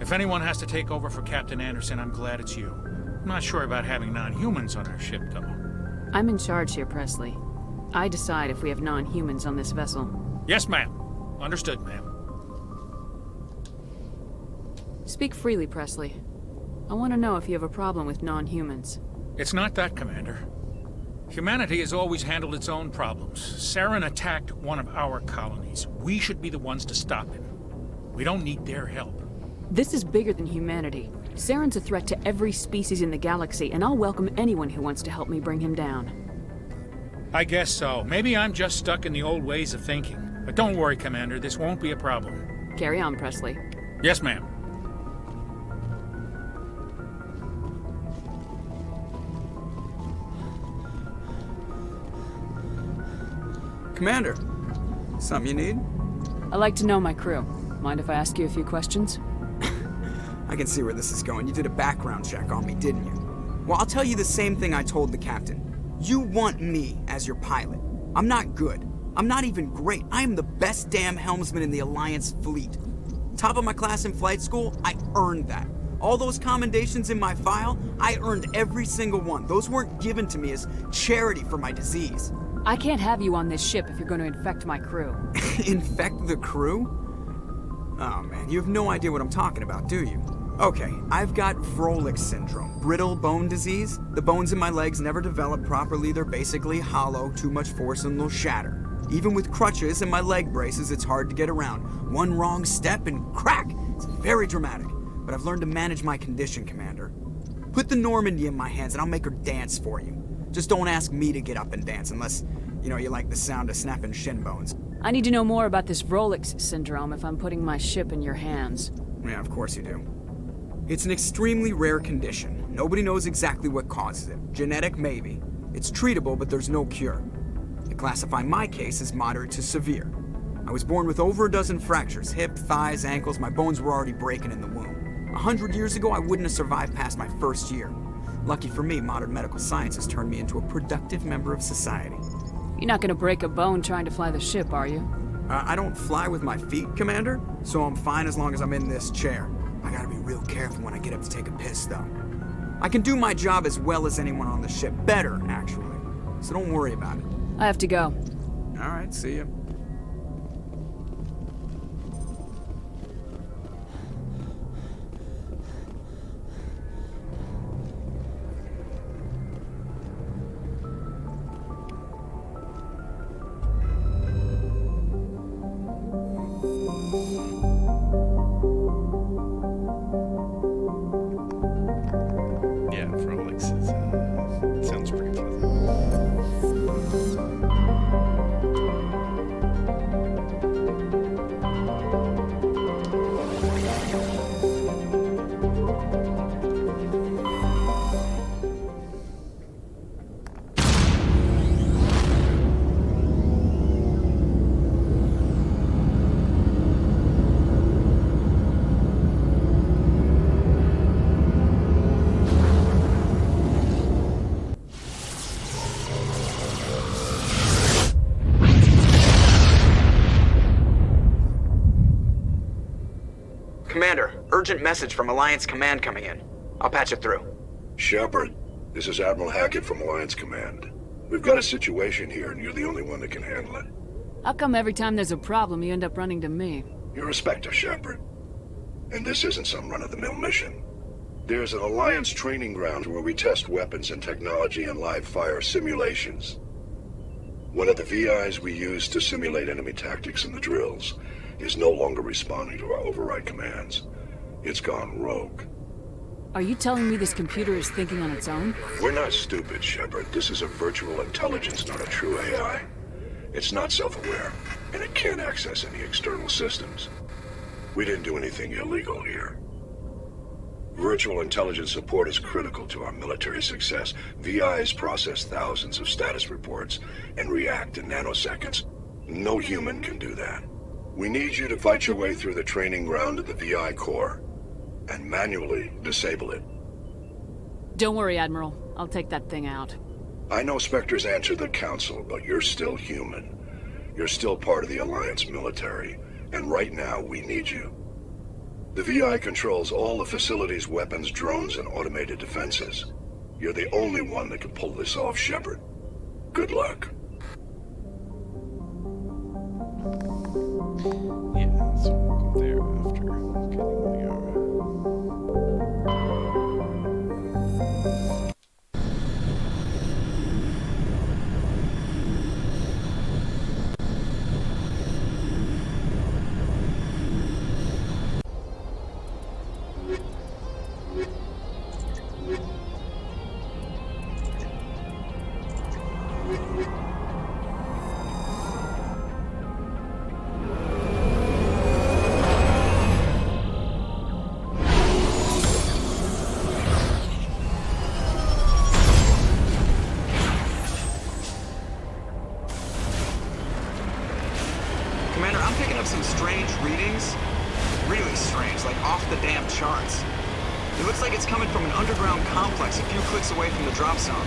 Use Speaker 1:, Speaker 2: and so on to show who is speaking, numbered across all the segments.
Speaker 1: If anyone has to take over for Captain Anderson, I'm glad it's you. I'm not sure about having non-humans on our ship, though.
Speaker 2: I'm in charge here, Presley. I decide if we have non-humans on this vessel.
Speaker 1: Yes, ma'am. Understood, ma'am.
Speaker 2: Speak freely, Presley. I want to know if you have a problem with non-humans.
Speaker 1: It's not that, Commander. Humanity has always handled its own problems. Saren attacked one of our colonies. We should be the ones to stop him. We don't need their help.
Speaker 2: This is bigger than humanity. Saren's a threat to every species in the galaxy, and I'll welcome anyone who wants to help me bring him down.
Speaker 1: I guess so. Maybe I'm just stuck in the old ways of thinking. But don't worry, Commander. This won't be a problem.
Speaker 2: Carry on, Presley.
Speaker 1: Yes, ma'am.
Speaker 3: Commander, something you need?
Speaker 2: I'd like to know my crew. Mind if I ask you a few questions?
Speaker 3: I can see where this is going. You did a background check on me, didn't you? Well, I'll tell you the same thing I told the captain. You want me as your pilot. I'm not good. I'm not even great. I am the best damn helmsman in the Alliance fleet. Top of my class in flight school, I earned that. All those commendations in my file, I earned every single one. Those weren't given to me as charity for my disease.
Speaker 2: I can't have you on this ship if you're going to infect my crew.
Speaker 3: Infect the crew? Oh man, you have no idea what I'm talking about, do you? Okay, I've got Vrolik syndrome, brittle bone disease. The bones in my legs never develop properly. They're basically hollow, too much force and they'll shatter. Even with crutches and my leg braces, it's hard to get around. One wrong step and crack! It's very dramatic. But I've learned to manage my condition, Commander. Put the Normandy in my hands and I'll make her dance for you. Just don't ask me to get up and dance unless, you like the sound of snapping shin bones.
Speaker 2: I need to know more about this Vrolik syndrome if I'm putting my ship in your hands.
Speaker 3: Yeah, of course you do. It's an extremely rare condition. Nobody knows exactly what causes it. Genetic, maybe. It's treatable, but there's no cure. They classify my case as moderate to severe. I was born with over a dozen fractures, hip, thighs, ankles. My bones were already breaking in the womb. 100 years ago, I wouldn't have survived past my first year. Lucky for me, modern medical science has turned me into a productive member of society.
Speaker 2: You're not gonna break a bone trying to fly the ship, are you?
Speaker 3: I don't fly with my feet, Commander, so I'm fine as long as I'm in this chair. I gotta be real careful when I get up to take a piss, though. I can do my job as well as anyone on the ship. Better, actually. So don't worry about it.
Speaker 2: I have to go.
Speaker 3: All right, see ya.
Speaker 4: Yeah, Frolix sounds pretty pleasant.
Speaker 3: Commander, urgent message from Alliance Command coming in. I'll patch it through.
Speaker 5: Shepard, this is Admiral Hackett from Alliance Command. We've got a situation here, and you're the only one that can handle it.
Speaker 2: How come every time there's a problem, you end up running to me?
Speaker 5: You're a Spectre, Shepard. And this isn't some run-of-the-mill mission. There's an Alliance training ground where we test weapons and technology in live-fire simulations. One of the VIs we use to simulate enemy tactics in the drills is no longer responding to our override commands. It's gone rogue.
Speaker 2: Are you telling me this computer is thinking on its own?
Speaker 5: We're not stupid, Shepard. This is a virtual intelligence, not a true AI. It's not self-aware, and it can't access any external systems. We didn't do anything illegal here. Virtual intelligence support is critical to our military success. VIs process thousands of status reports and react in nanoseconds. No human can do that. We need you to fight your way through the training ground of the VI core and manually disable it.
Speaker 2: Don't worry, Admiral. I'll take that thing out.
Speaker 5: I know Spectres answer the Council, but you're still human. You're still part of the Alliance military, and right now we need you. The VI controls all the facility's weapons, drones, and automated defenses. You're the only one that can pull this off, Shepard. Good luck.
Speaker 4: Yeah, so we'll go there after getting Liara.
Speaker 3: Commander, I'm picking up some strange readings. Really strange, like off the damn charts. It looks like it's coming from an underground complex a few clicks away from the drop zone.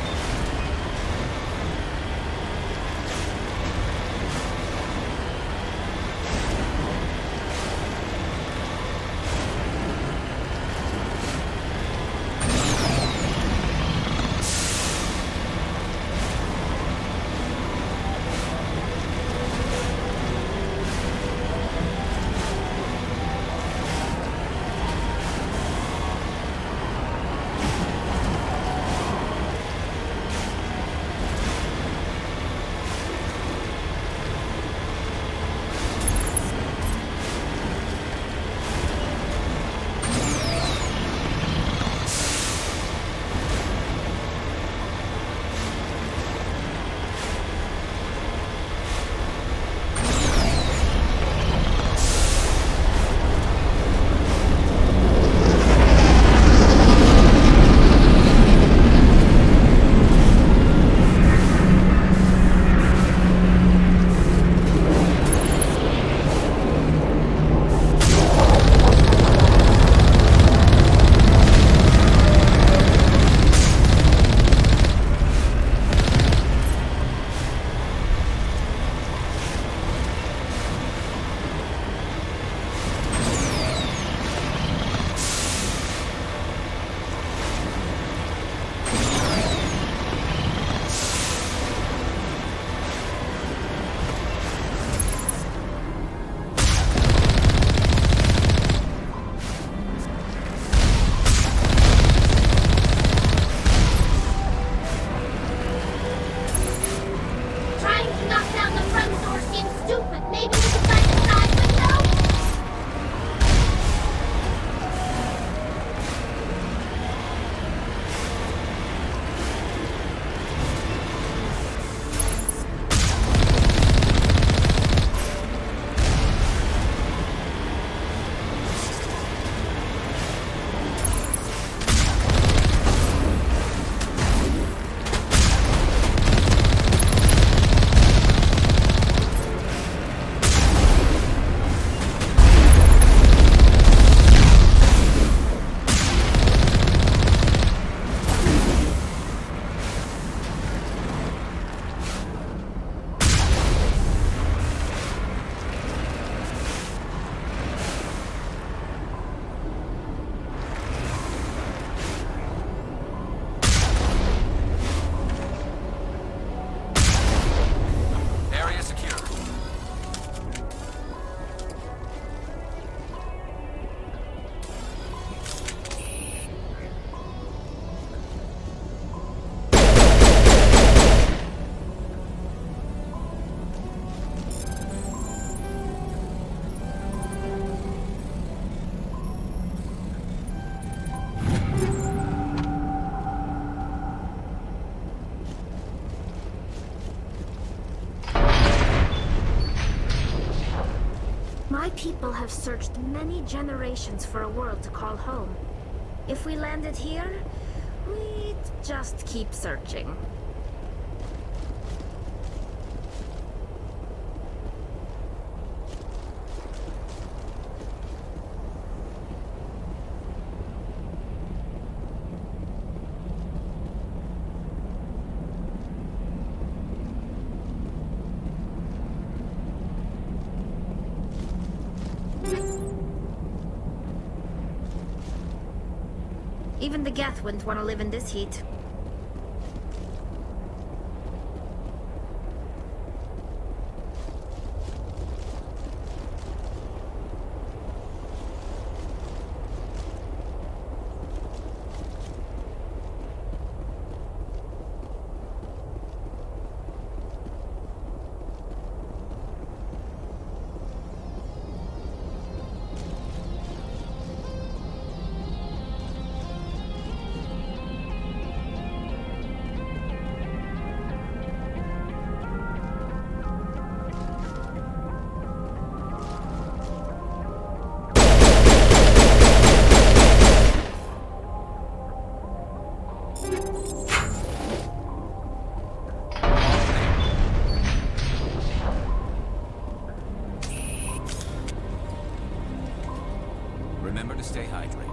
Speaker 6: My people have searched many generations for a world to call home. If we landed here, we'd just keep searching. Even the Geth wouldn't want to live in this heat.
Speaker 7: Remember to stay hydrated.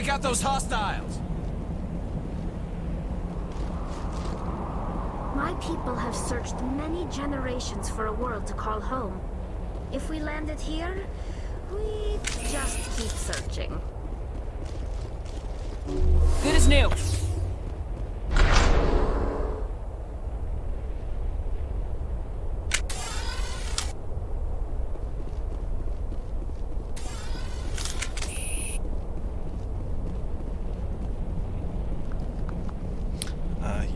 Speaker 7: Take out those hostiles!
Speaker 6: My people have searched many generations for a world to call home. If we landed here, we'd just keep searching.
Speaker 2: Good as new.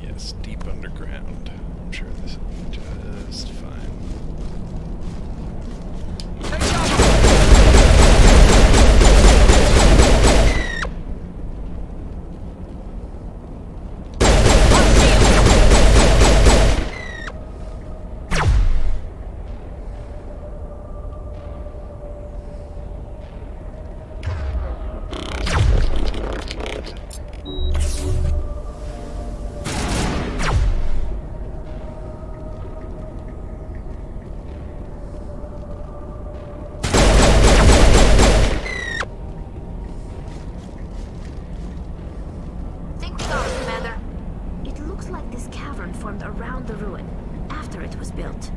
Speaker 4: Yes, deep underground. I'm sure this will be just fine.
Speaker 6: Think we got it, Commander. It looks like this cavern formed around the ruin, after it was built.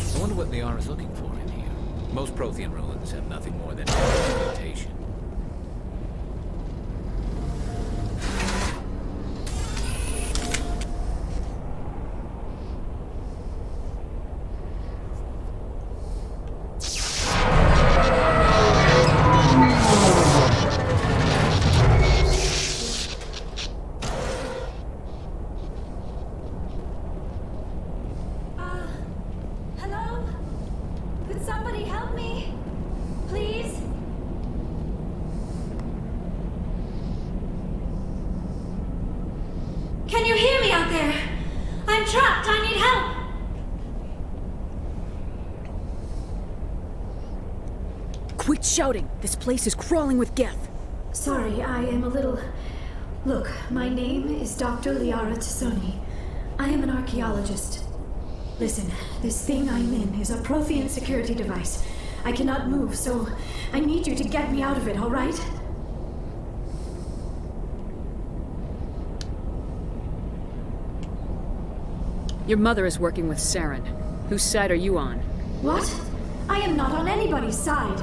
Speaker 7: I wonder what Liara's looking for in here. Most Prothean ruins have nothing more than documentation.
Speaker 6: Hello? Could somebody help me? Please? Can you hear me out there? I'm trapped. I need help.
Speaker 2: Quit shouting! This place is crawling with Geth.
Speaker 8: Sorry, I am a little... Look, my name is Dr. Liara Tassoni. I am an archaeologist. Listen, this thing I'm in is a Prothean security device. I cannot move, so I need you to get me out of it, all right?
Speaker 2: Your mother is working with Saren. Whose side are you on?
Speaker 8: What? I am not on anybody's side.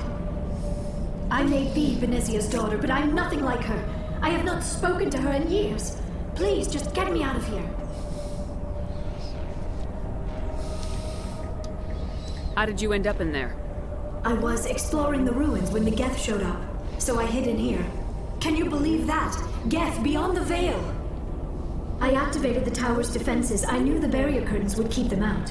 Speaker 8: I may be Benezia's daughter, but I'm nothing like her. I have not spoken to her in years. Please, just get me out of here.
Speaker 2: How did you end up in there?
Speaker 8: I was exploring the ruins when the Geth showed up, so I hid in here. Can you believe that? Geth beyond the veil! I activated the tower's defenses. I knew the barrier curtains would keep them out.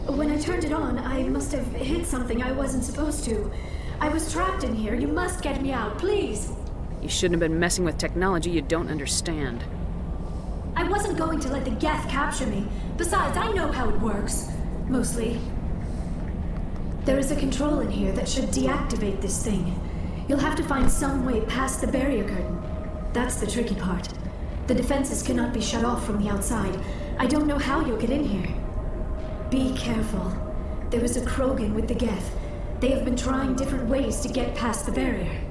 Speaker 8: When I turned it on, I must have hit something I wasn't supposed to. I was trapped in here. You must get me out, please!
Speaker 2: You shouldn't have been messing with technology you don't understand.
Speaker 8: I wasn't going to let the Geth capture me. Besides, I know how it works. Mostly. There is a control in here that should deactivate this thing. You'll have to find some way past the barrier curtain. That's the tricky part. The defenses cannot be shut off from the outside. I don't know how you'll get in here. Be careful. There is a Krogan with the Geth. They have been trying different ways to get past the barrier.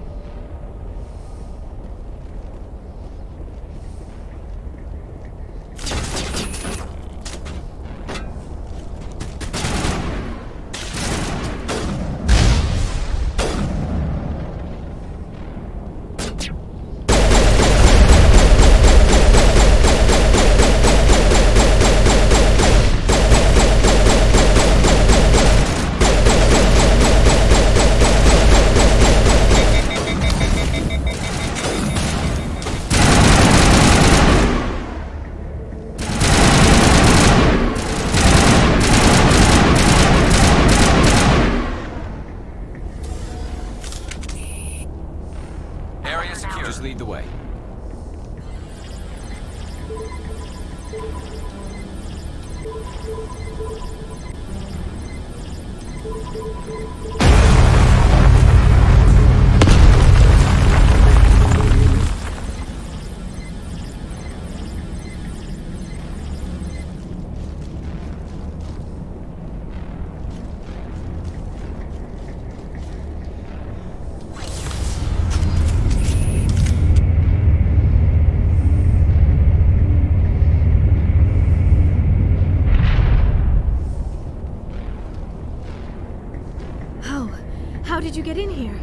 Speaker 8: How did you get in here?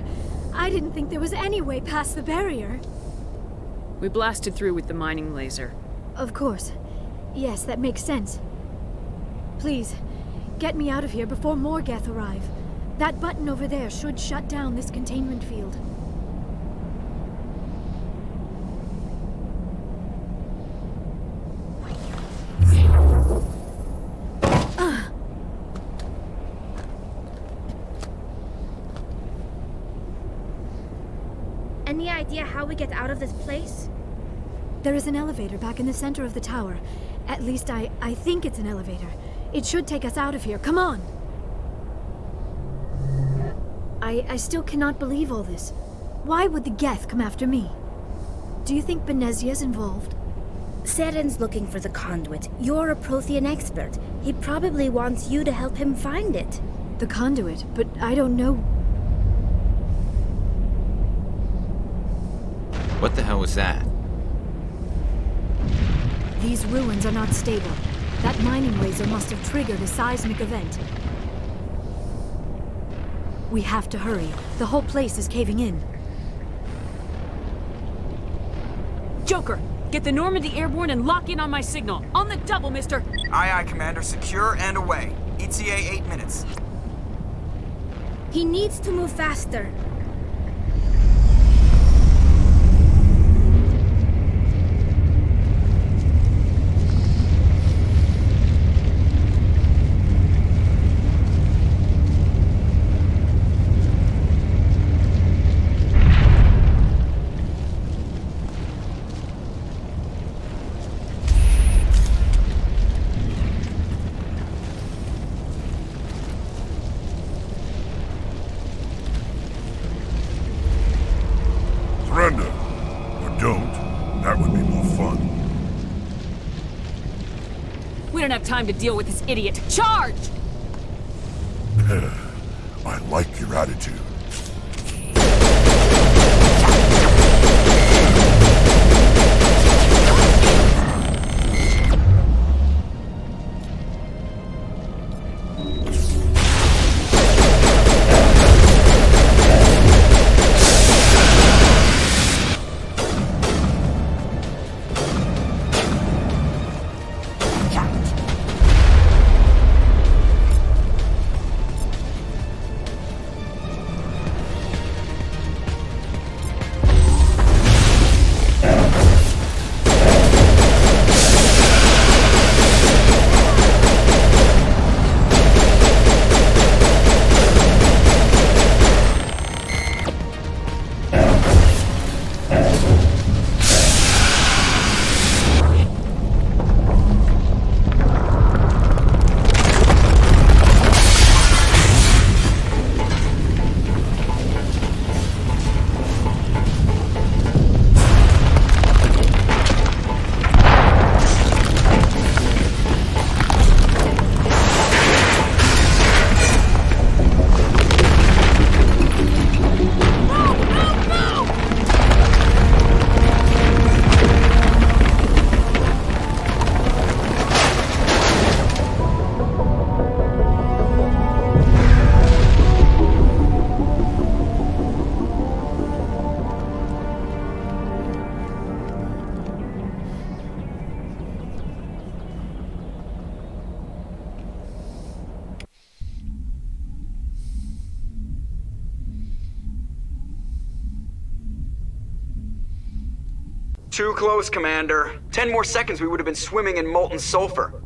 Speaker 8: I didn't think there was any way past the barrier.
Speaker 2: We blasted through with the mining laser.
Speaker 8: Of course. Yes, that makes sense. Please, get me out of here before more Geth arrive. That button over there should shut down this containment field.
Speaker 6: Any idea how we get out of this place?
Speaker 8: There is an elevator back in the center of the tower. At least I think it's an elevator. It should take us out of here. Come on! I still cannot believe all this. Why would the Geth come after me? Do you think Benezia's involved?
Speaker 6: Seren's looking for the conduit. You're a Prothean expert. He probably wants you to help him find it.
Speaker 8: The conduit, but I don't know.
Speaker 7: What the hell was that?
Speaker 8: These ruins are not stable. That mining laser must have triggered a seismic event. We have to hurry. The whole place is caving in.
Speaker 2: Joker, get the Normandy airborne and lock in on my signal. On the double, mister!
Speaker 3: Aye, aye, Commander. Secure and away. ETA 8 minutes.
Speaker 6: He needs to move faster.
Speaker 5: Surrender. Or don't. That would be more fun.
Speaker 2: We don't have time to deal with this idiot. Charge!
Speaker 5: I like your attitude.
Speaker 3: Too close, Commander. 10 more seconds we would have been swimming in molten sulfur.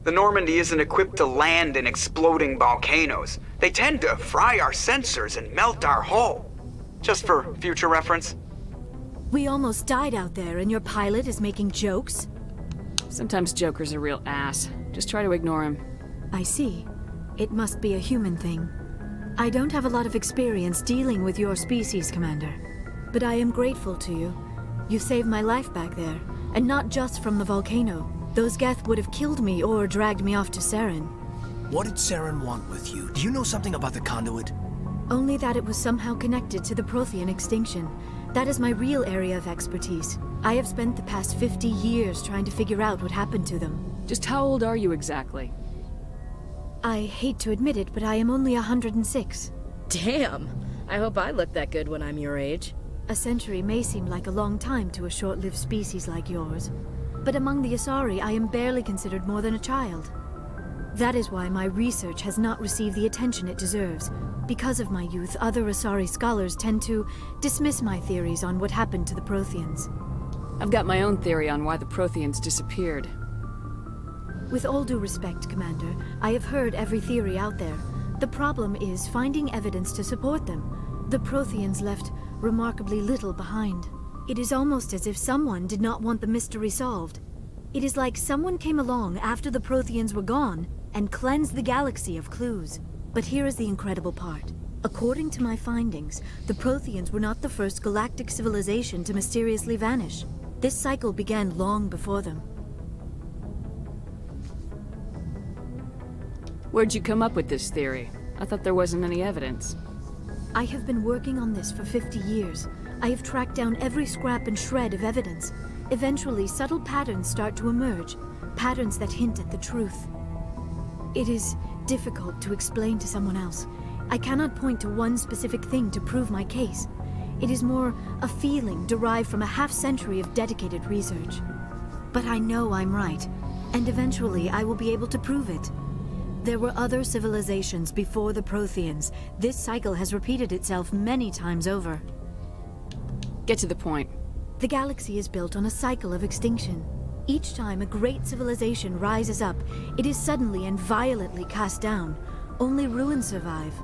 Speaker 3: The Normandy isn't equipped to land in exploding volcanoes. They tend to fry our sensors and melt our hull. Just for future reference.
Speaker 8: We almost died out there and your pilot is making jokes?
Speaker 2: Sometimes Joker's a real ass. Just try to ignore him.
Speaker 8: I see. It must be a human thing.
Speaker 9: I don't have a lot of experience dealing with your species, Commander. But I am grateful to you. You saved my life back there, and not just from the volcano. Those Geth would have killed me or dragged me off to Saren.
Speaker 10: What did Saren want with you? Do you know something about the conduit?
Speaker 9: Only that it was somehow connected to the Prothean extinction. That is my real area of expertise. I have spent the past 50 years trying to figure out what happened to them.
Speaker 2: Just how old are you exactly?
Speaker 9: I hate to admit it, but I am only 106.
Speaker 11: Damn! I hope I look that good when I'm your age.
Speaker 9: A century may seem like a long time to a short-lived species like yours. But among the Asari, I am barely considered more than a child. That is why my research has not received the attention it deserves. Because of my youth, other Asari scholars tend to dismiss my theories on what happened to the Protheans.
Speaker 2: I've got my own theory on why the Protheans disappeared.
Speaker 9: With all due respect, Commander, I have heard every theory out there. The problem is finding evidence to support them. The Protheans left remarkably little behind. It is almost as if someone did not want the mystery solved. It is like someone came along after the Protheans were gone and cleansed the galaxy of clues. But here is the incredible part. According to my findings, the Protheans were not the first galactic civilization to mysteriously vanish. This cycle began long before them.
Speaker 2: Where'd you come up with this theory? I thought there wasn't any evidence.
Speaker 9: I have been working on this for 50 years. I have tracked down every scrap and shred of evidence. Eventually, subtle patterns start to emerge, patterns that hint at the truth. It is difficult to explain to someone else. I cannot point to one specific thing to prove my case. It is more a feeling derived from a half-century of dedicated research. But I know I'm right, and eventually I will be able to prove it. There were other civilizations before the Protheans. This cycle has repeated itself many times over.
Speaker 2: Get to the point.
Speaker 9: The galaxy is built on a cycle of extinction. Each time a great civilization rises up, it is suddenly and violently cast down. Only ruins survive.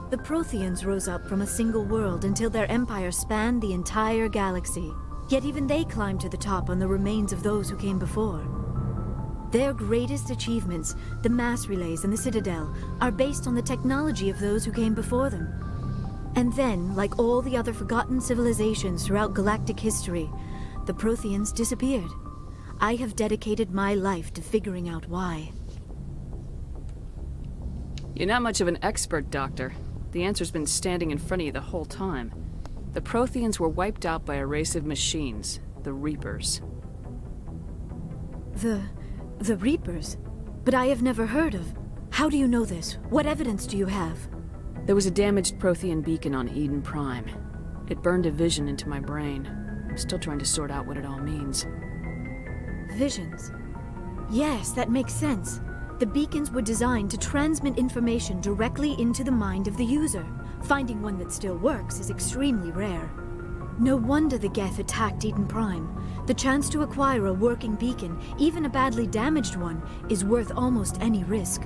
Speaker 9: The Protheans rose up from a single world until their empire spanned the entire galaxy. Yet even they climbed to the top on the remains of those who came before. Their greatest achievements, the mass relays and the Citadel, are based on the technology of those who came before them. And then, like all the other forgotten civilizations throughout galactic history, the Protheans disappeared. I have dedicated my life to figuring out why.
Speaker 2: You're not much of an expert, Doctor. The answer's been standing in front of you the whole time. The Protheans were wiped out by a race of machines, the Reapers.
Speaker 9: The Reapers? But I have never heard of. How do you know this? What evidence do you have?
Speaker 2: There was a damaged Prothean beacon on Eden Prime. It burned a vision into my brain. I'm still trying to sort out what it all means.
Speaker 9: Visions? Yes, that makes sense. The beacons were designed to transmit information directly into the mind of the user. Finding one that still works is extremely rare. No wonder the Geth attacked Eden Prime. The chance to acquire a working beacon, even a badly damaged one, is worth almost any risk.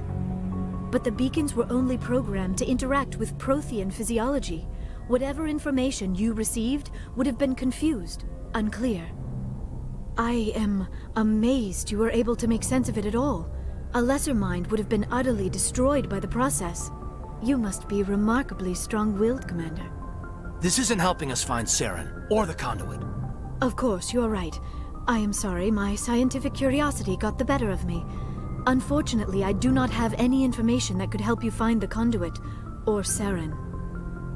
Speaker 9: But the beacons were only programmed to interact with Prothean physiology. Whatever information you received would have been confused, unclear. I am amazed you were able to make sense of it at all. A lesser mind would have been utterly destroyed by the process. You must be remarkably strong-willed, Commander.
Speaker 10: This isn't helping us find Saren, or the conduit.
Speaker 9: Of course, you're right. I am sorry, my scientific curiosity got the better of me. Unfortunately, I do not have any information that could help you find the conduit, or Saren.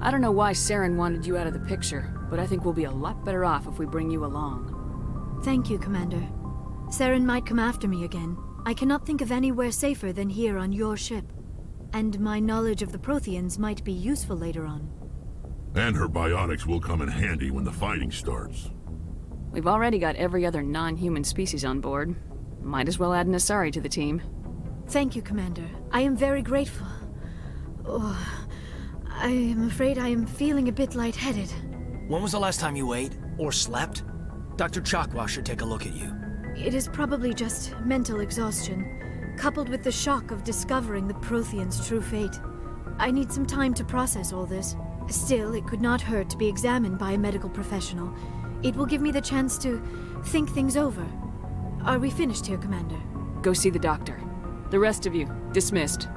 Speaker 2: I don't know why Saren wanted you out of the picture, but I think we'll be a lot better off if we bring you along.
Speaker 9: Thank you, Commander. Saren might come after me again. I cannot think of anywhere safer than here on your ship. And my knowledge of the Protheans might be useful later on.
Speaker 12: And her bionics will come in handy when the fighting starts.
Speaker 2: We've already got every other non-human species on board. Might as well add an Asari to the team.
Speaker 9: Thank you, Commander. I am very grateful. Oh, I am afraid I am feeling a bit lightheaded.
Speaker 10: When was the last time you ate, or slept? Dr. Chakwa should take a look at you.
Speaker 9: It is probably just mental exhaustion, coupled with the shock of discovering the Protheans' true fate. I need some time to process all this. Still, it could not hurt to be examined by a medical professional. It will give me the chance to think things over. Are we finished here, Commander?
Speaker 2: Go see the doctor. The rest of you, dismissed.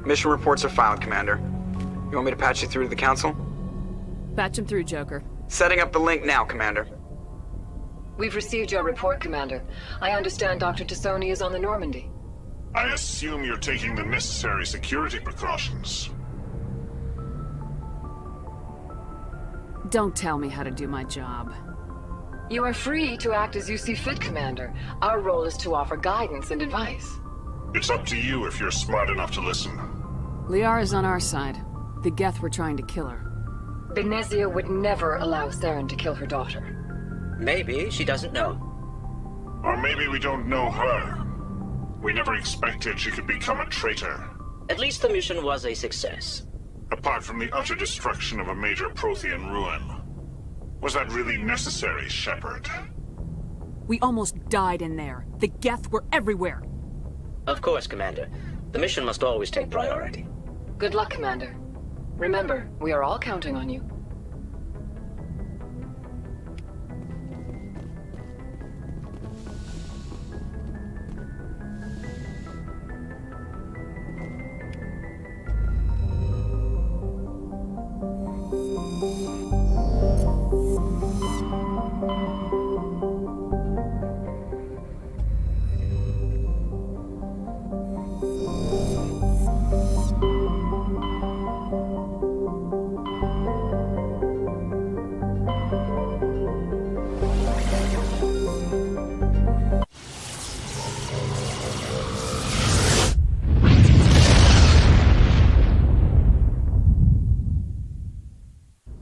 Speaker 3: Mission reports are filed, Commander. You want me to patch you through to the council?
Speaker 2: Patch him through, Joker.
Speaker 3: Setting up the link now, Commander.
Speaker 13: We've received your report, Commander. I understand Dr. Tassoni is on the Normandy.
Speaker 5: I assume you're taking the necessary security precautions.
Speaker 2: Don't tell me how to do my job.
Speaker 13: You are free to act as you see fit, Commander. Our role is to offer guidance and advice.
Speaker 5: It's up to you if you're smart enough to listen.
Speaker 2: Liara's on our side. The Geth were trying to kill her.
Speaker 13: Benezia would never allow Saren to kill her daughter.
Speaker 14: Maybe she doesn't know.
Speaker 5: Or maybe we don't know her. We never expected she could become a traitor.
Speaker 14: At least the mission was a success.
Speaker 5: Apart from the utter destruction of a major Prothean ruin. Was that really necessary, Shepard?
Speaker 2: We almost died in there. The Geth were everywhere.
Speaker 14: Of course, Commander. The mission must always take priority.
Speaker 13: Good luck, Commander. Remember, we are all counting on you.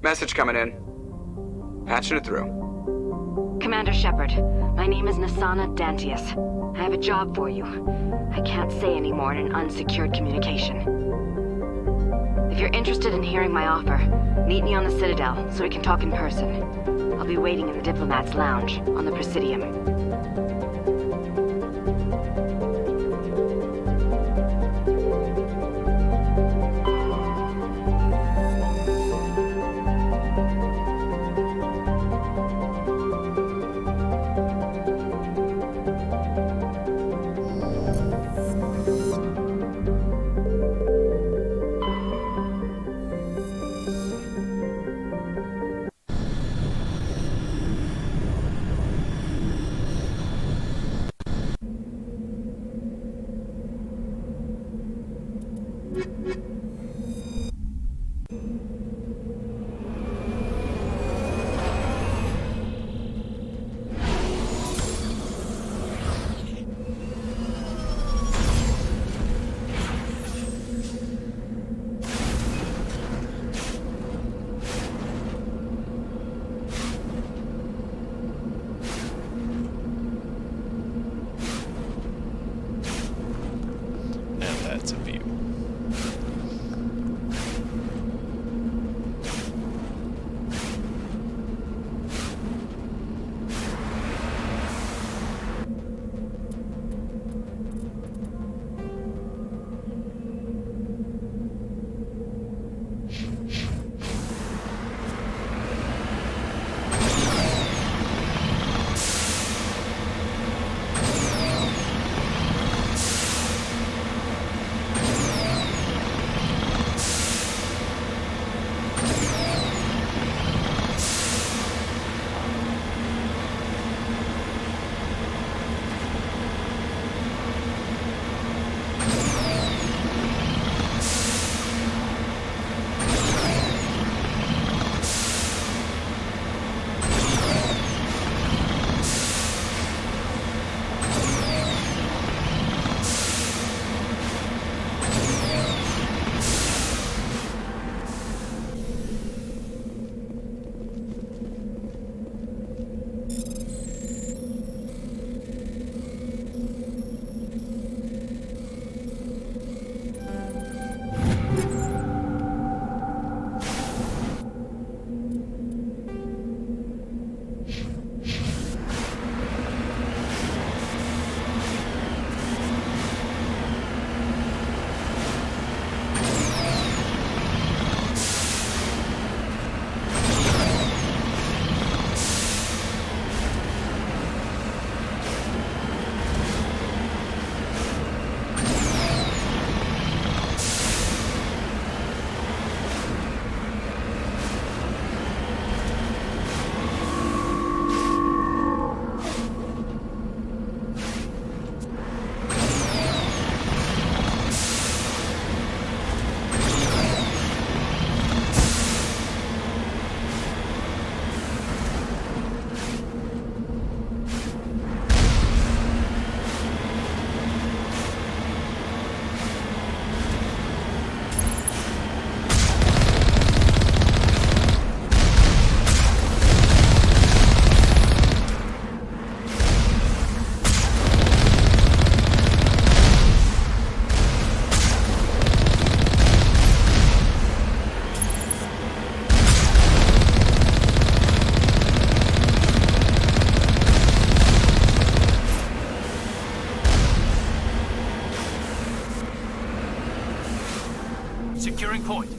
Speaker 3: Message coming in. Patching it through.
Speaker 15: Commander Shepard, my name is Nasana Dantius. I have a job for you. I can't say any more in an unsecured communication. If you're interested in hearing my offer, meet me on the Citadel so we can talk in person. I'll be waiting in the Diplomat's Lounge on the Presidium.
Speaker 10: Securing point.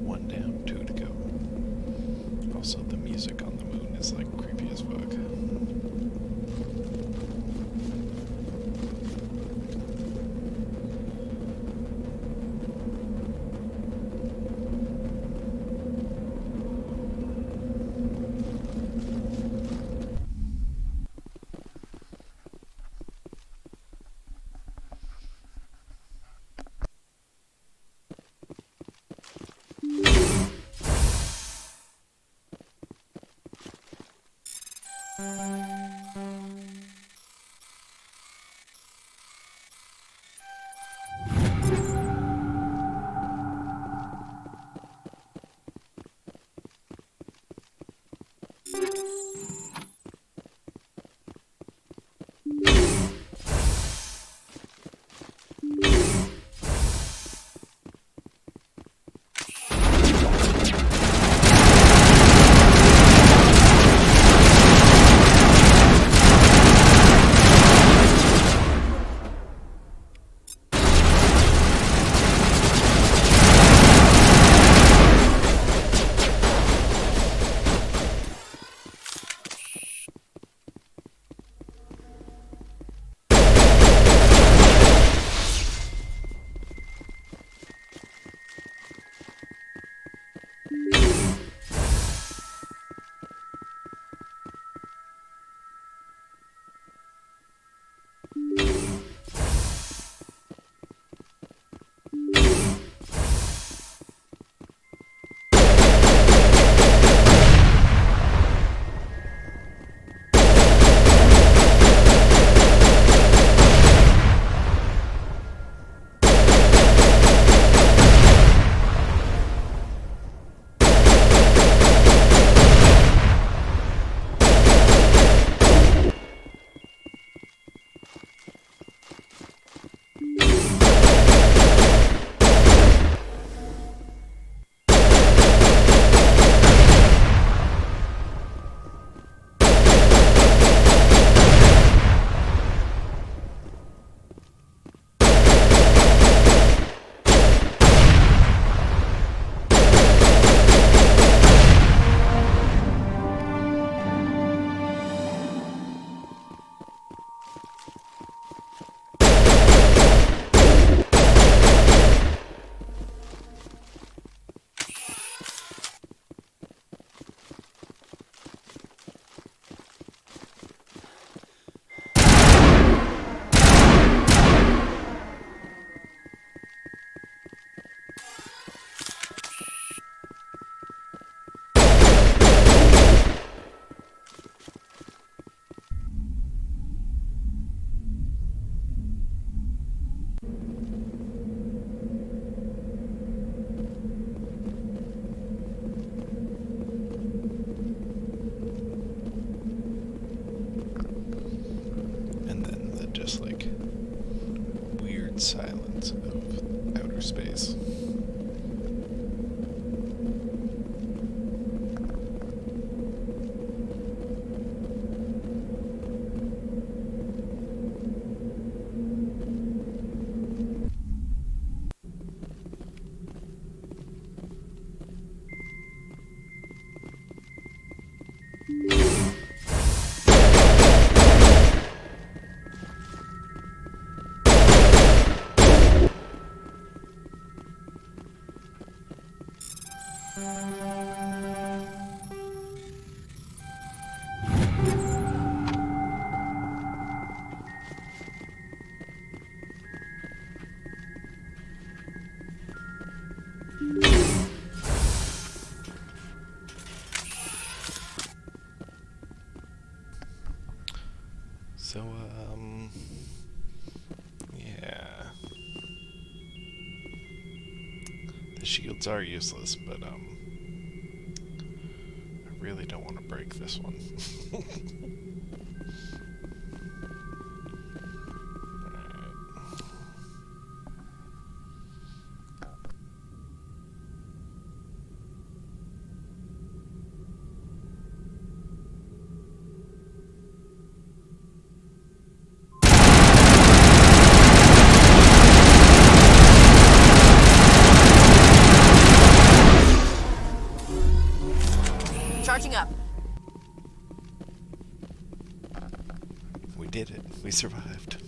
Speaker 4: One down, two to go. Also, the music on the moon is like creepy as fuck. silence of outer space. So, yeah. The shields are useless, but, I really don't want to break this one.
Speaker 11: Charging up.
Speaker 4: We did it. We survived.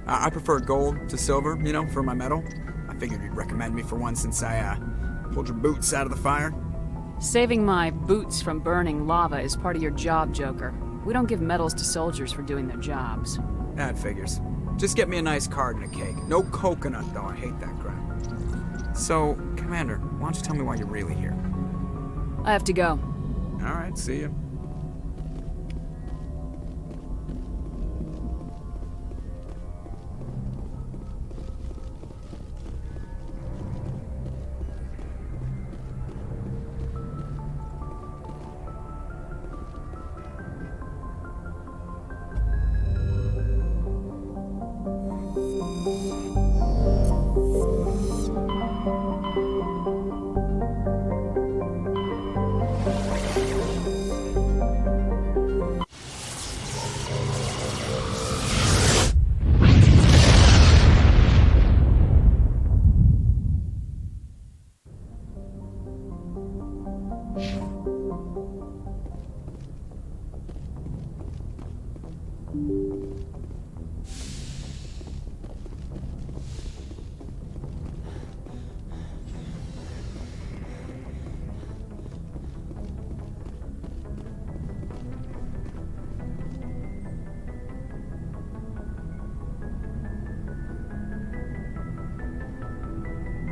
Speaker 3: I prefer gold to silver, you know, for my metal. I figured you'd recommend me for one since I pulled your boots out of the fire.
Speaker 2: Saving my boots from burning lava is part of your job, Joker. We don't give medals to soldiers for doing their jobs.
Speaker 3: That figures. Just get me a nice card and a cake. No coconut, though. I hate that crap. So, Commander, why don't you tell me why you're really here?
Speaker 2: I have to go.
Speaker 3: All right, see you.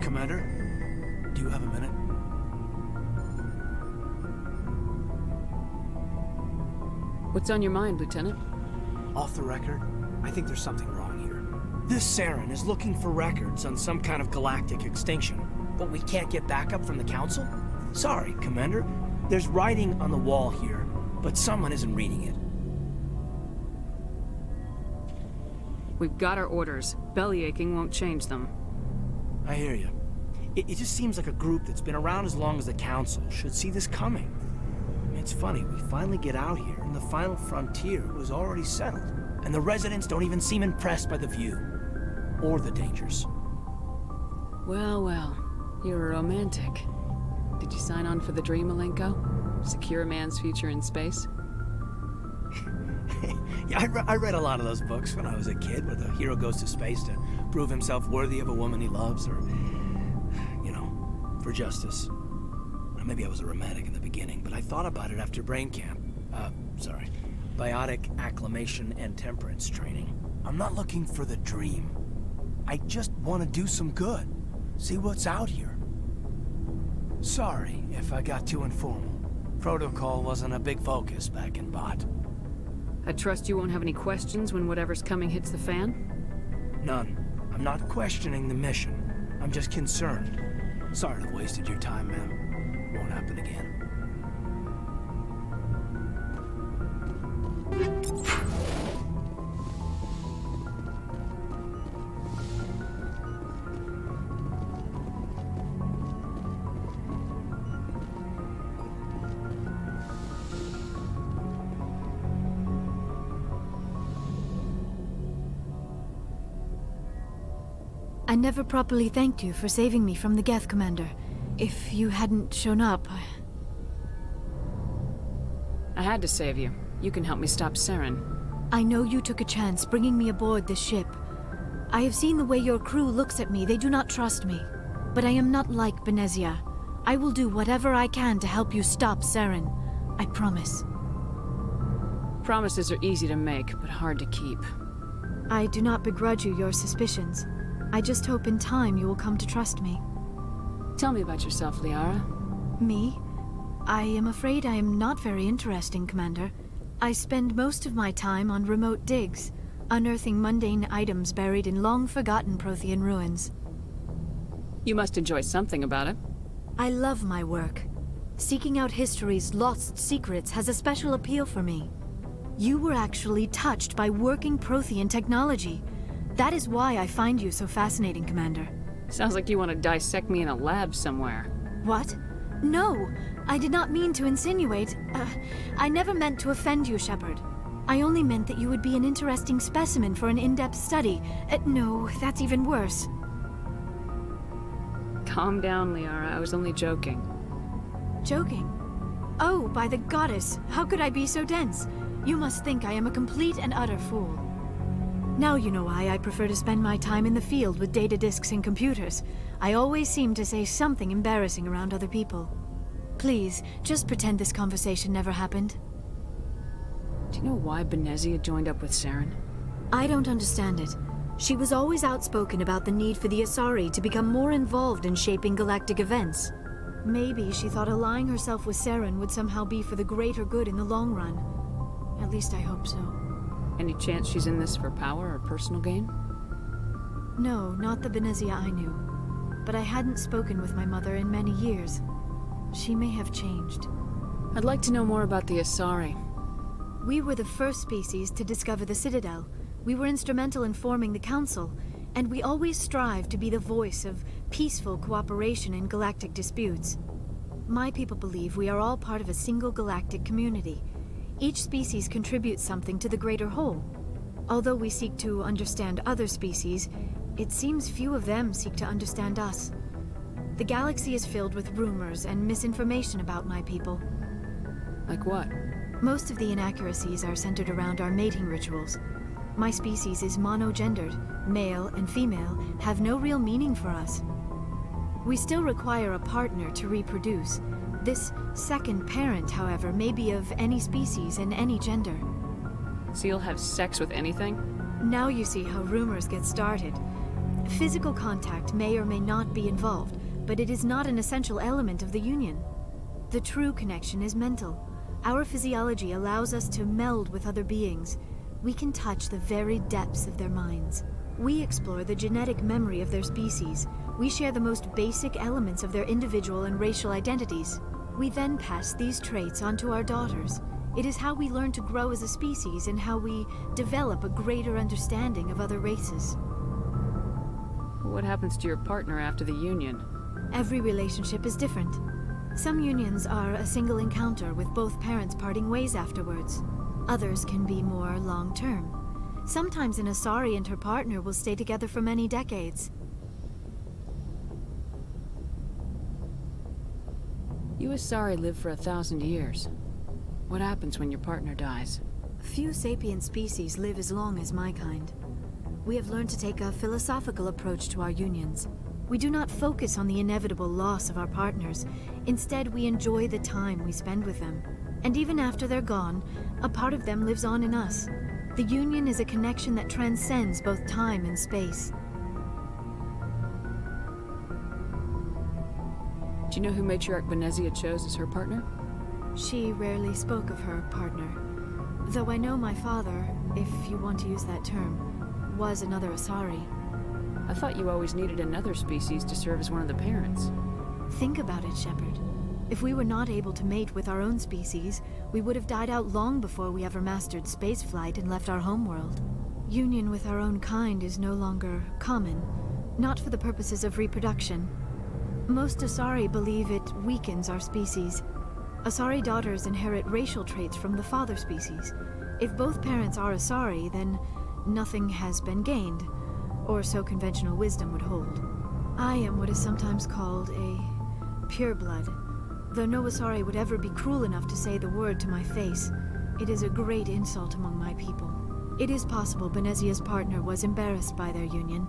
Speaker 10: Commander, do you have a minute?
Speaker 2: What's on your mind, Lieutenant?
Speaker 10: Off the record, I think there's something wrong here. This Saren is looking for records on some kind of galactic extinction, but we can't get backup from the Council? Sorry, Commander. There's writing on the wall here, but someone isn't reading it.
Speaker 2: We've got our orders. Bellyaching won't change them.
Speaker 10: I hear you. It just seems like a group that's been around as long as the Council should see this coming. I mean, it's funny, we finally get out here, and the final frontier was already settled. And the residents don't even seem impressed by the view. Or the dangers.
Speaker 2: Well, well. You're a romantic. Did you sign on for the dream, Malenko? Secure a man's future in space?
Speaker 10: Yeah, I read a lot of those books when I was a kid, where the hero goes to space to prove himself worthy of a woman he loves, or, you know, for justice. Maybe I was a romantic in the beginning, but I thought about it after brain camp. Biotic acclimation and temperance training. I'm not looking for the dream. I just want to do some good. See what's out here. Sorry if I got too informal. Protocol wasn't a big focus back in Bot.
Speaker 2: I trust you won't have any questions when whatever's coming hits the fan?
Speaker 10: None. I'm not questioning the mission. I'm just concerned. Sorry to have wasted your time, ma'am. Won't happen again.
Speaker 9: I never properly thanked you for saving me from the Geth, Commander. If you hadn't shown up,
Speaker 2: I had to save you. You can help me stop Saren.
Speaker 9: I know you took a chance bringing me aboard this ship. I have seen the way your crew looks at me. They do not trust me. But I am not like Benezia. I will do whatever I can to help you stop Saren. I promise.
Speaker 2: Promises are easy to make, but hard to keep.
Speaker 9: I do not begrudge you your suspicions. I just hope in time you will come to trust me.
Speaker 2: Tell me about yourself, Liara.
Speaker 9: Me? I am afraid I am not very interesting, Commander. I spend most of my time on remote digs, unearthing mundane items buried in long-forgotten Prothean ruins.
Speaker 2: You must enjoy something about it.
Speaker 9: I love my work. Seeking out history's lost secrets has a special appeal for me. You were actually touched by working Prothean technology. That is why I find you so fascinating, Commander.
Speaker 2: Sounds like you want to dissect me in a lab somewhere.
Speaker 9: What? No, I did not mean to insinuate. I never meant to offend you, Shepard. I only meant that you would be an interesting specimen for an in-depth study. No, that's even worse.
Speaker 2: Calm down, Liara. I was only joking.
Speaker 9: Joking? Oh, by the goddess, how could I be so dense? You must think I am a complete and utter fool. Now you know why I prefer to spend my time in the field with data disks and computers. I always seem to say something embarrassing around other people. Please, just pretend this conversation never happened.
Speaker 2: Do you know why Benezia joined up with Saren?
Speaker 9: I don't understand it. She was always outspoken about the need for the Asari to become more involved in shaping galactic events. Maybe she thought allying herself with Saren would somehow be for the greater good in the long run. At least I hope so.
Speaker 2: Any chance she's in this for power or personal gain?
Speaker 9: No, not the Benezia I knew. But I hadn't spoken with my mother in many years. She may have changed.
Speaker 2: I'd like to know more about the Asari.
Speaker 9: We were the first species to discover the Citadel. We were instrumental in forming the Council, and we always strive to be the voice of peaceful cooperation in galactic disputes. My people believe we are all part of a single galactic community. Each species contributes something to the greater whole. Although we seek to understand other species, it seems few of them seek to understand us. The galaxy is filled with rumors and misinformation about my people.
Speaker 2: Like what?
Speaker 9: Most of the inaccuracies are centered around our mating rituals. My species is monogendered. Male and female have no real meaning for us. We still require a partner to reproduce. This second parent, however, may be of any species and any gender.
Speaker 2: So you'll have sex with anything?
Speaker 9: Now you see how rumors get started. Physical contact may or may not be involved, but it is not an essential element of the union. The true connection is mental. Our physiology allows us to meld with other beings. We can touch the very depths of their minds. We explore the genetic memory of their species. We share the most basic elements of their individual and racial identities. We then pass these traits on to our daughters. It is how we learn to grow as a species and how we develop a greater understanding of other races.
Speaker 2: What happens to your partner after the union?
Speaker 9: Every relationship is different. Some unions are a single encounter with both parents parting ways afterwards. Others can be more long-term. Sometimes an Asari and her partner will stay together for many decades.
Speaker 2: You Asari live for 1,000 years. What happens when your partner dies?
Speaker 9: Few sapient species live as long as my kind. We have learned to take a philosophical approach to our unions. We do not focus on the inevitable loss of our partners. Instead, we enjoy the time we spend with them. And even after they're gone, a part of them lives on in us. The union is a connection that transcends both time and space.
Speaker 2: Do you know who Matriarch Benezia chose as her partner?
Speaker 9: She rarely spoke of her partner. Though I know my father, if you want to use that term, was another Asari.
Speaker 2: I thought you always needed another species to serve as one of the parents.
Speaker 9: Think about it, Shepard. If we were not able to mate with our own species, we would have died out long before we ever mastered spaceflight and left our homeworld. Union with our own kind is no longer common, not for the purposes of reproduction. Most Asari believe it weakens our species. Asari daughters inherit racial traits from the father species. If both parents are Asari, then nothing has been gained, or so conventional wisdom would hold. I am what is sometimes called a pureblood. Though no Asari would ever be cruel enough to say the word to my face, it is a great insult among my people. It is possible Benezia's partner was embarrassed by their union.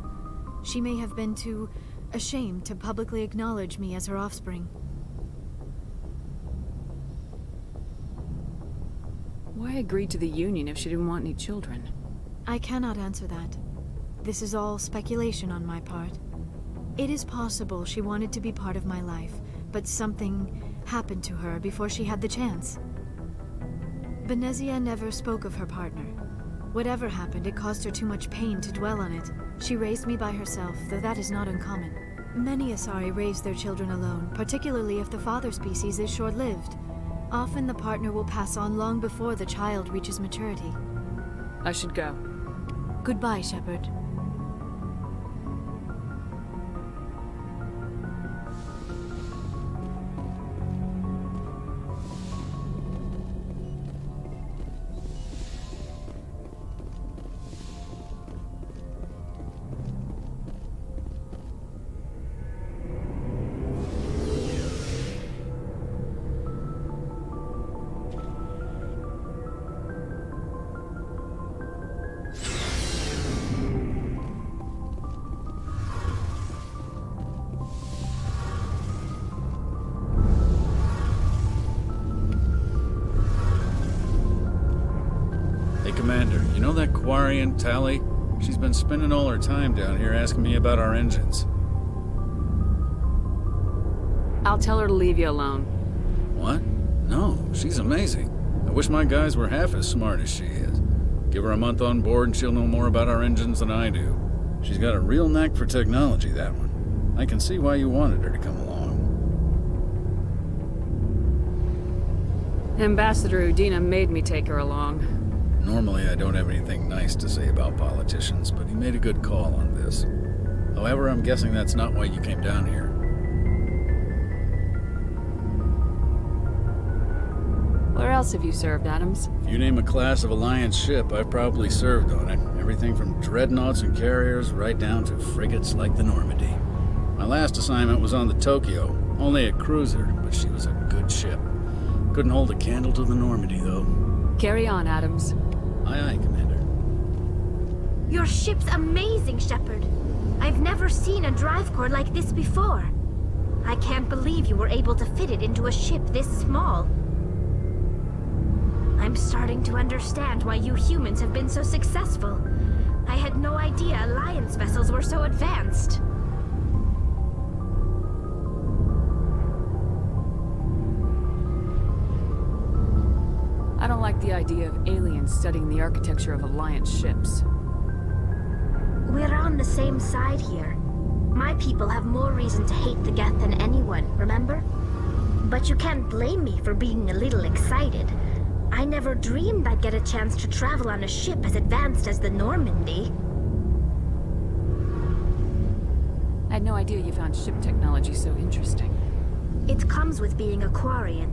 Speaker 9: She may have been too ashamed to publicly acknowledge me as her offspring.
Speaker 2: Why agree to the union if she didn't want any children?
Speaker 9: I cannot answer that. This is all speculation on my part. It is possible she wanted to be part of my life, but something happened to her before she had the chance. Benezia never spoke of her partner. Whatever happened, it caused her too much pain to dwell on it. She raised me by herself, though that is not uncommon. Many Asari raise their children alone, particularly if the father species is short-lived. Often the partner will pass on long before the child reaches maturity.
Speaker 2: I should go.
Speaker 9: Goodbye, Shepard.
Speaker 16: Commander, you know that Quarian, Tally? She's been spending all her time down here asking me about our engines.
Speaker 2: I'll tell her to leave you alone.
Speaker 16: What? No, she's amazing. I wish my guys were half as smart as she is. Give her a month on board and she'll know more about our engines than I do. She's got a real knack for technology, that one. I can see why you wanted her to come along.
Speaker 2: Ambassador Udina made me take her along.
Speaker 16: Normally I don't have anything nice to say about politicians, but he made a good call on this. However, I'm guessing that's not why you came down here.
Speaker 2: Where else have you served, Adams?
Speaker 16: If you name a class of Alliance ship, I've probably served on it. Everything from dreadnoughts and carriers right down to frigates like the Normandy. My last assignment was on the Tokyo, only a cruiser, but she was a good ship. Couldn't hold a candle to the Normandy, though.
Speaker 2: Carry on, Adams.
Speaker 16: Aye, aye, Commander.
Speaker 6: Your ship's amazing, Shepard. I've never seen a drive core like this before. I can't believe you were able to fit it into a ship this small. I'm starting to understand why you humans have been so successful. I had no idea Alliance vessels were so advanced.
Speaker 2: I don't like the idea of aliens studying the architecture of Alliance ships.
Speaker 6: We're on the same side here. My people have more reason to hate the Geth than anyone, remember? But you can't blame me for being a little excited. I never dreamed I'd get a chance to travel on a ship as advanced as the Normandy.
Speaker 2: I had no idea you found ship technology so interesting.
Speaker 6: It comes with being a Quarian.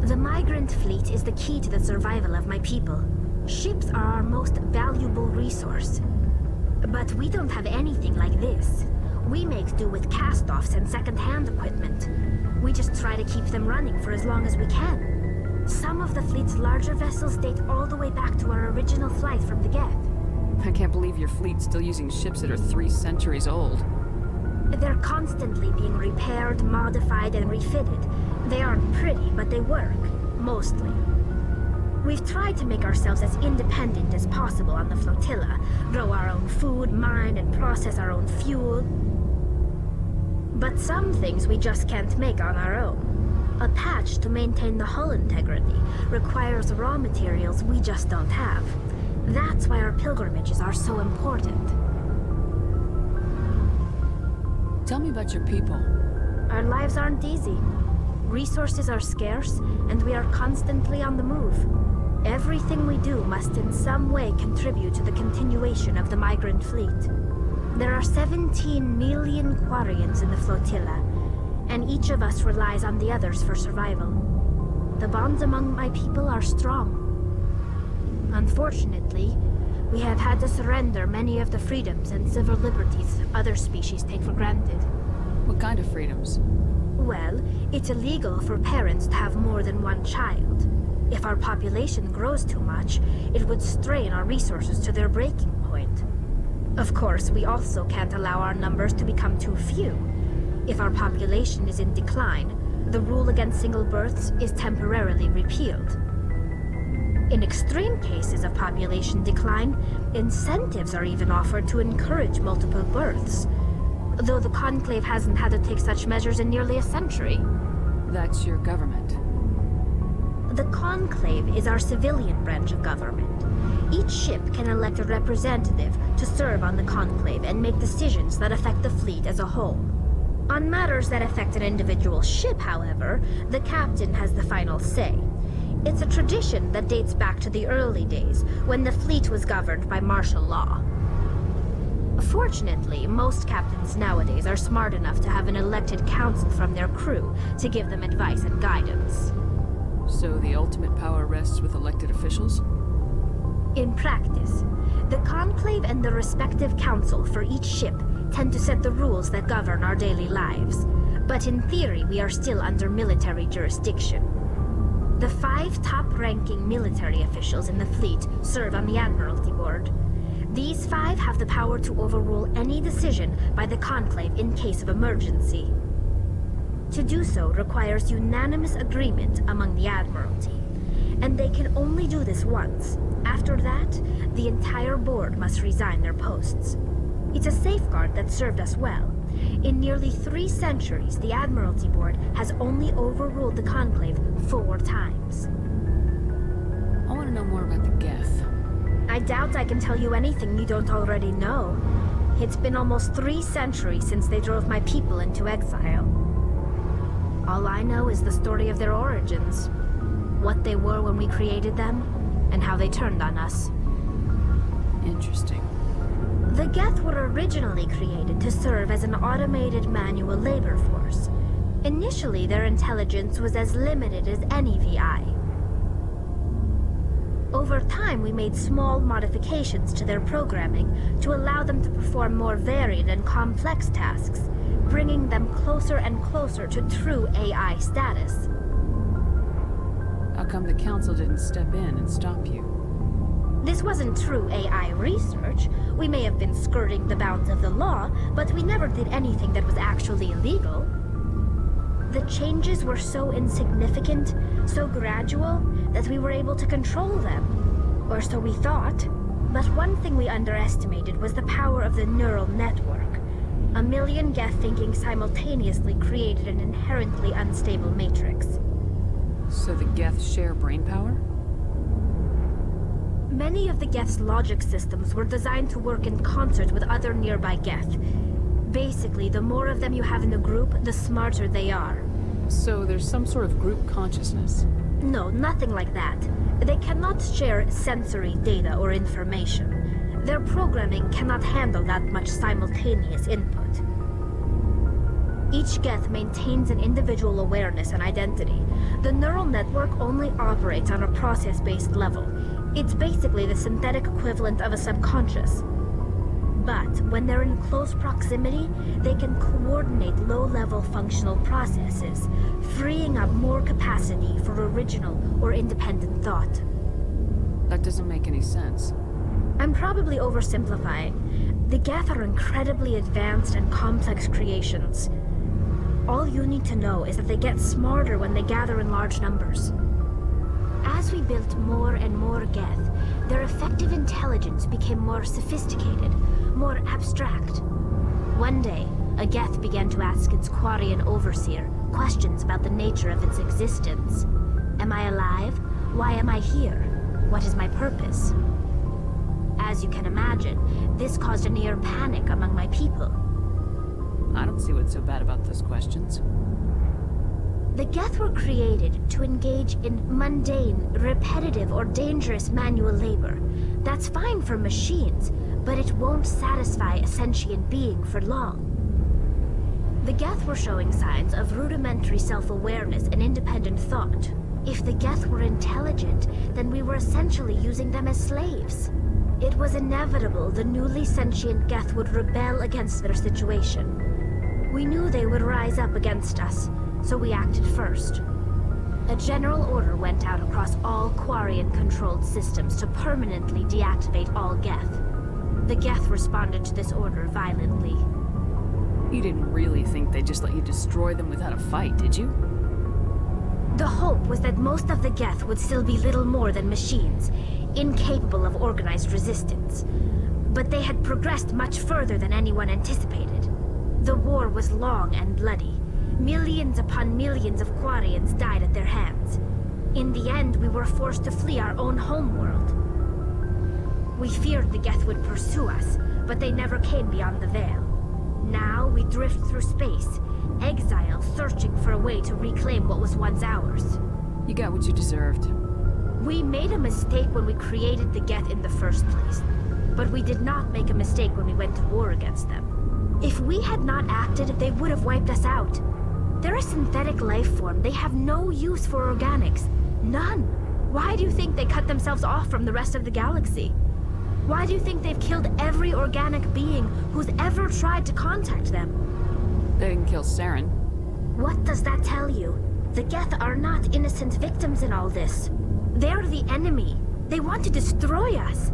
Speaker 6: The migrant fleet is the key to the survival of my people. Ships are our most valuable resource. But we don't have anything like this. We make do with cast-offs and second-hand equipment. We just try to keep them running for as long as we can. Some of the fleet's larger vessels date all the way back to our original flight from the Geth.
Speaker 2: I can't believe your fleet's still using ships that are 3 centuries old.
Speaker 6: They're constantly being repaired, modified, and refitted. They aren't pretty, but they work. Mostly. We've tried to make ourselves as independent as possible on the flotilla. Grow our own food, mine, and process our own fuel. But some things we just can't make on our own. A patch to maintain the hull integrity requires raw materials we just don't have. That's why our pilgrimages are so important.
Speaker 2: Tell me about your people.
Speaker 6: Our lives aren't easy. Resources are scarce, and we are constantly on the move. Everything we do must in some way contribute to the continuation of the migrant fleet. There are 17 million Quarians in the flotilla, and each of us relies on the others for survival. The bonds among my people are strong. Unfortunately, we have had to surrender many of the freedoms and civil liberties other species take for granted.
Speaker 2: What kind of freedoms?
Speaker 6: Well, it's illegal for parents to have more than one child. If our population grows too much, it would strain our resources to their breaking point. Of course, we also can't allow our numbers to become too few. If our population is in decline, the rule against single births is temporarily repealed. In extreme cases of population decline, incentives are even offered to encourage multiple births, though the Conclave hasn't had to take such measures in nearly a century.
Speaker 2: That's your government.
Speaker 6: The Conclave is our civilian branch of government. Each ship can elect a representative to serve on the Conclave and make decisions that affect the fleet as a whole. On matters that affect an individual ship, however, the captain has the final say. It's a tradition that dates back to the early days, when the fleet was governed by martial law. Fortunately, most captains nowadays are smart enough to have an elected council from their crew to give them advice and guidance.
Speaker 2: So the ultimate power rests with elected officials?
Speaker 6: In practice, the Conclave and the respective council for each ship tend to set the rules that govern our daily lives. But in theory, we are still under military jurisdiction. The 5 top-ranking military officials in the fleet serve on the Admiralty Board. These 5 have the power to overrule any decision by the Conclave in case of emergency. To do so requires unanimous agreement among the Admiralty. and they can only do this once. After that, the entire board must resign their posts. It's a safeguard that served us well. In nearly 3 centuries, the Admiralty Board has only overruled the Conclave 4 times.
Speaker 2: I want to know more about the Geth.
Speaker 6: I doubt I can tell you anything you don't already know. It's been almost 3 centuries since they drove my people into exile. All I know is the story of their origins, what they were when we created them, and how they turned on us.
Speaker 2: Interesting.
Speaker 6: The Geth were originally created to serve as an automated manual labor force. Initially, their intelligence was as limited as any VI. Over time, we made small modifications to their programming to allow them to perform more varied and complex tasks, bringing them closer and closer to true AI status.
Speaker 2: How come the Council didn't step in and stop you?
Speaker 6: This wasn't true AI research. We may have been skirting the bounds of the law, but we never did anything that was actually illegal. The changes were so insignificant, so gradual, that we were able to control them. Or so we thought. But one thing we underestimated was the power of the neural network. 1 million Geth thinking simultaneously created an inherently unstable matrix.
Speaker 2: So the Geth share brainpower?
Speaker 6: Many of the Geth's logic systems were designed to work in concert with other nearby Geth. Basically, the more of them you have in a group, the smarter they are.
Speaker 2: So there's some sort of group consciousness?
Speaker 6: No, nothing like that. They cannot share sensory data or information. Their programming cannot handle that much simultaneous input. Each Geth maintains an individual awareness and identity. The neural network only operates on a process-based level. It's basically the synthetic equivalent of a subconscious. But when they're in close proximity, they can coordinate low-level functional processes, freeing up more capacity for original or independent thought.
Speaker 2: That doesn't make any sense.
Speaker 6: I'm probably oversimplifying. The Geth are incredibly advanced and complex creations. All you need to know is that they get smarter when they gather in large numbers. As we built more and more Geth, their effective intelligence became more sophisticated, more abstract. One day, a Geth began to ask its Quarian overseer questions about the nature of its existence. Am I alive? Why am I here? What is my purpose? As you can imagine, this caused a near panic among my people.
Speaker 2: I don't see what's so bad about those questions.
Speaker 6: The Geth were created to engage in mundane, repetitive, or dangerous manual labor. That's fine for machines, but it won't satisfy a sentient being for long. The Geth were showing signs of rudimentary self-awareness and independent thought. If the Geth were intelligent, then we were essentially using them as slaves. It was inevitable the newly sentient Geth would rebel against their situation. We knew they would rise up against us, so we acted first. A general order went out across all Quarian-controlled systems to permanently deactivate all Geth. The Geth responded to this order violently.
Speaker 2: You didn't really think they'd just let you destroy them without a fight, did you?
Speaker 6: The hope was that most of the Geth would still be little more than machines, incapable of organized resistance. But they had progressed much further than anyone anticipated. The war was long and bloody. Millions upon millions of Quarians died at their hands. In the end, we were forced to flee our own homeworld. We feared the Geth would pursue us, but they never came beyond the Veil. Now we drift through space, exile, searching for a way to reclaim what was once ours.
Speaker 2: You got what you deserved.
Speaker 6: We made a mistake when we created the Geth in the first place, but we did not make a mistake when we went to war against them. If we had not acted, they would have wiped us out. They're a synthetic life form. They have no use for organics. None. Why do you think they cut themselves off from the rest of the galaxy? Why do you think they've killed every organic being who's ever tried to contact them?
Speaker 2: They didn't kill Saren.
Speaker 6: What does that tell you? The Geth are not innocent victims in all this. They're the enemy. They want to destroy us.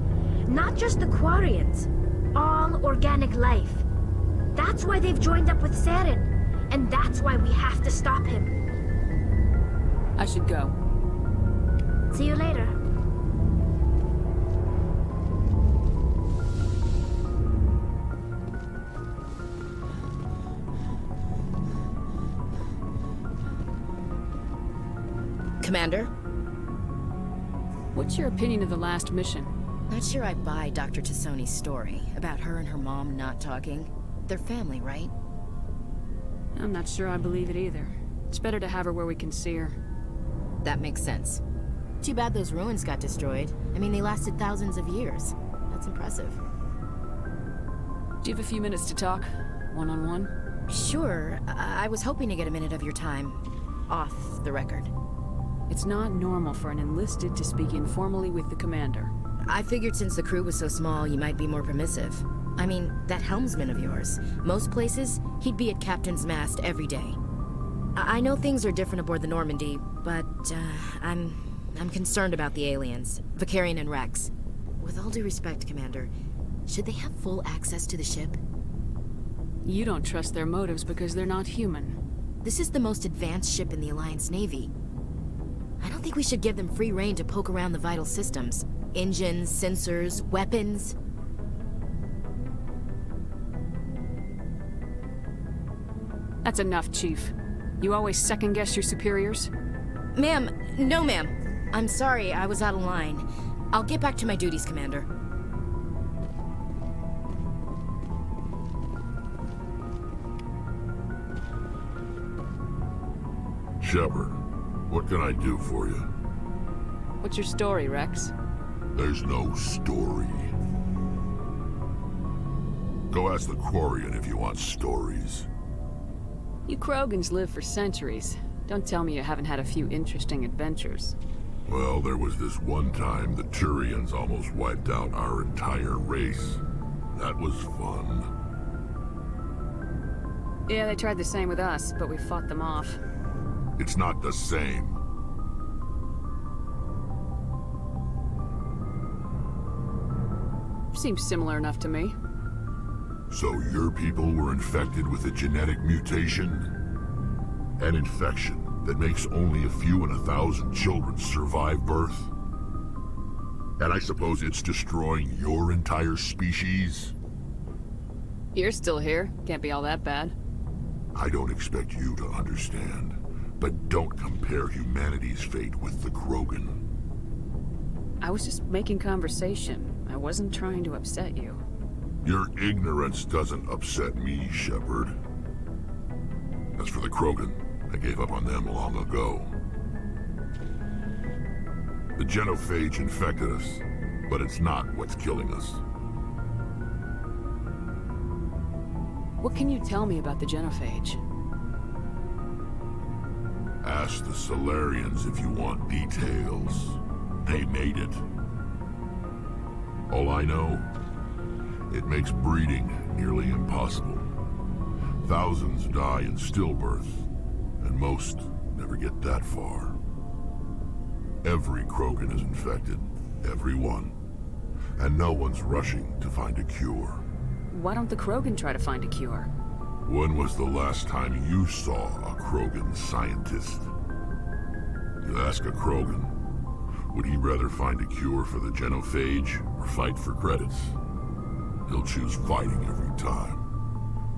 Speaker 6: Not just the Quarians. All organic life. That's why they've joined up with Saren. And that's why we have to stop him.
Speaker 2: I should go.
Speaker 6: See you later.
Speaker 11: Commander?
Speaker 2: What's your opinion of the last mission?
Speaker 11: Not sure I buy Dr. Tassoni's story about her and her mom not talking. They're family, right?
Speaker 2: I'm not sure I believe it either. It's better to have her where we can see her.
Speaker 11: That makes sense. Too bad those ruins got destroyed. I mean, they lasted thousands of years. That's impressive.
Speaker 2: Do you have a few minutes to talk? One-on-one?
Speaker 11: Sure. I was hoping to get a minute of your time. Off the record.
Speaker 2: It's not normal for an enlisted to speak informally with the commander.
Speaker 11: I figured since the crew was so small, you might be more permissive. I mean, that helmsman of yours. Most places, he'd be at Captain's Mast every day. I know things are different aboard the Normandy, but, I'm concerned about the aliens. Vicarian and Rex. With all due respect, Commander, should they have full access to the ship?
Speaker 2: You don't trust their motives because they're not human.
Speaker 11: This is the most advanced ship in the Alliance Navy. I don't think we should give them free rein to poke around the vital systems. Engines, sensors, weapons.
Speaker 2: That's enough, Chief. You always second-guess your superiors?
Speaker 11: Ma'am, no ma'am. I'm sorry, I was out of line. I'll get back to my duties, Commander.
Speaker 12: Shepard, what can I do for you?
Speaker 2: What's your story, Rex?
Speaker 12: There's no story. Go ask the Quarian if you want stories.
Speaker 2: You Krogans live for centuries. Don't tell me you haven't had a few interesting adventures.
Speaker 12: Well, there was this one time the Turians almost wiped out our entire race. That was fun.
Speaker 2: Yeah, they tried the same with us, but we fought them off.
Speaker 12: It's not the same.
Speaker 2: Seems similar enough to me.
Speaker 12: So your people were infected with a genetic mutation? An infection that makes only a few in 1,000 children survive birth? And I suppose it's destroying your entire species?
Speaker 2: You're still here. Can't be all that bad.
Speaker 12: I don't expect you to understand, but don't compare humanity's fate with the Krogan.
Speaker 2: I was just making conversation. I wasn't trying to upset you.
Speaker 12: Your ignorance doesn't upset me, Shepard. As for the Krogan, I gave up on them long ago. The genophage infected us, but it's not what's killing us.
Speaker 2: What can you tell me about the genophage?
Speaker 12: Ask the Solarians if you want details. They made it. All I know, it makes breeding nearly impossible. Thousands die in stillbirth, and most never get that far. Every Krogan is infected, every one. And no one's rushing to find a cure.
Speaker 2: Why don't the Krogan try to find a cure?
Speaker 12: When was the last time you saw a Krogan scientist? You ask a Krogan, would he rather find a cure for the genophage or fight for credits? He'll choose fighting every time.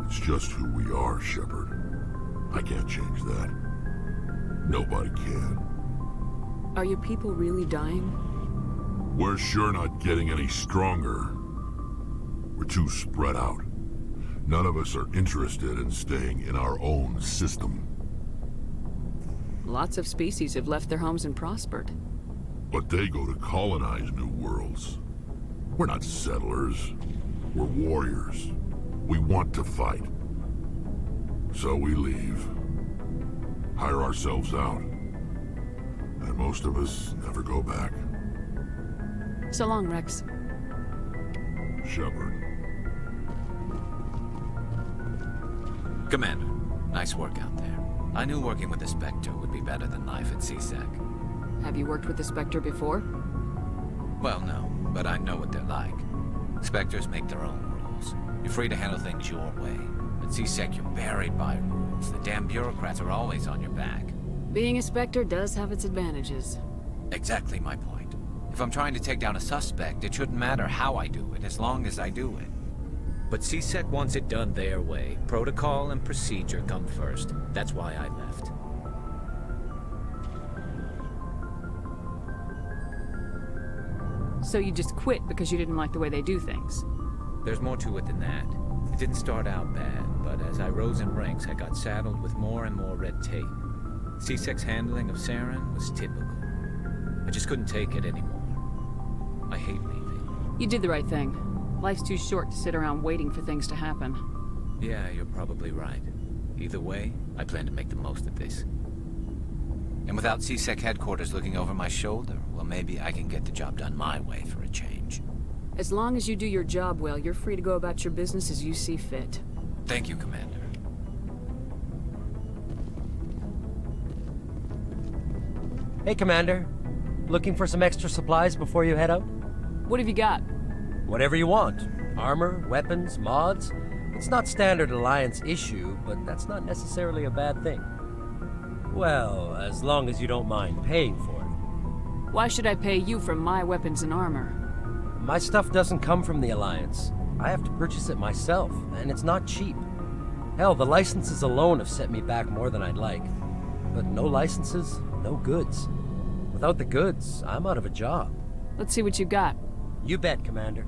Speaker 12: It's just who we are, Shepard. I can't change that. Nobody can.
Speaker 2: Are your people really dying?
Speaker 12: We're sure not getting any stronger. We're too spread out. None of us are interested in staying in our own system.
Speaker 2: Lots of species have left their homes and prospered.
Speaker 12: But they go to colonize new worlds. We're not settlers. We're warriors. We want to fight. So we leave. Hire ourselves out. And most of us never go back.
Speaker 2: So long, Rex.
Speaker 12: Shepard.
Speaker 7: Commander, nice work out there. I knew working with the Spectre would be better than life at CSEC.
Speaker 2: Have you worked with the Spectre before?
Speaker 7: Well, no, but I know what they're like. Spectres make their own rules. You're free to handle things your way. At CSEC, you're buried by rules. The damn bureaucrats are always on your back.
Speaker 2: Being a Spectre does have its advantages.
Speaker 7: Exactly my point. If I'm trying to take down a suspect, it shouldn't matter how I do it, as long as I do it.
Speaker 17: But CSEC wants it done their way. Protocol and procedure come first. That's why I left.
Speaker 2: So you just quit because you didn't like the way they do things?
Speaker 17: There's more to it than that. It didn't start out bad, but as I rose in ranks, I got saddled with more and more red tape. CSEC's handling of Saren was typical. I just couldn't take it anymore. I hate leaving.
Speaker 2: You did the right thing. Life's too short to sit around waiting for things to happen.
Speaker 17: Yeah, you're probably right. Either way, I plan to make the most of this.
Speaker 7: And without CSEC headquarters looking over my shoulder, well, maybe I can get the job done my way for a change.
Speaker 2: As long as you do your job well, you're free to go about your business as you see fit.
Speaker 7: Thank you, Commander.
Speaker 18: Hey, Commander. Looking for some extra supplies before you head out?
Speaker 2: What have you got?
Speaker 18: Whatever you want. Armor, weapons, mods. It's not standard Alliance issue, but that's not necessarily a bad thing. Well, as long as you don't mind paying for it.
Speaker 2: Why should I pay you for my weapons and armor?
Speaker 18: My stuff doesn't come from the Alliance. I have to purchase it myself, and it's not cheap. Hell, the licenses alone have set me back more than I'd like. But no licenses, no goods. Without the goods, I'm out of a job.
Speaker 2: Let's see what you got.
Speaker 18: You bet, Commander.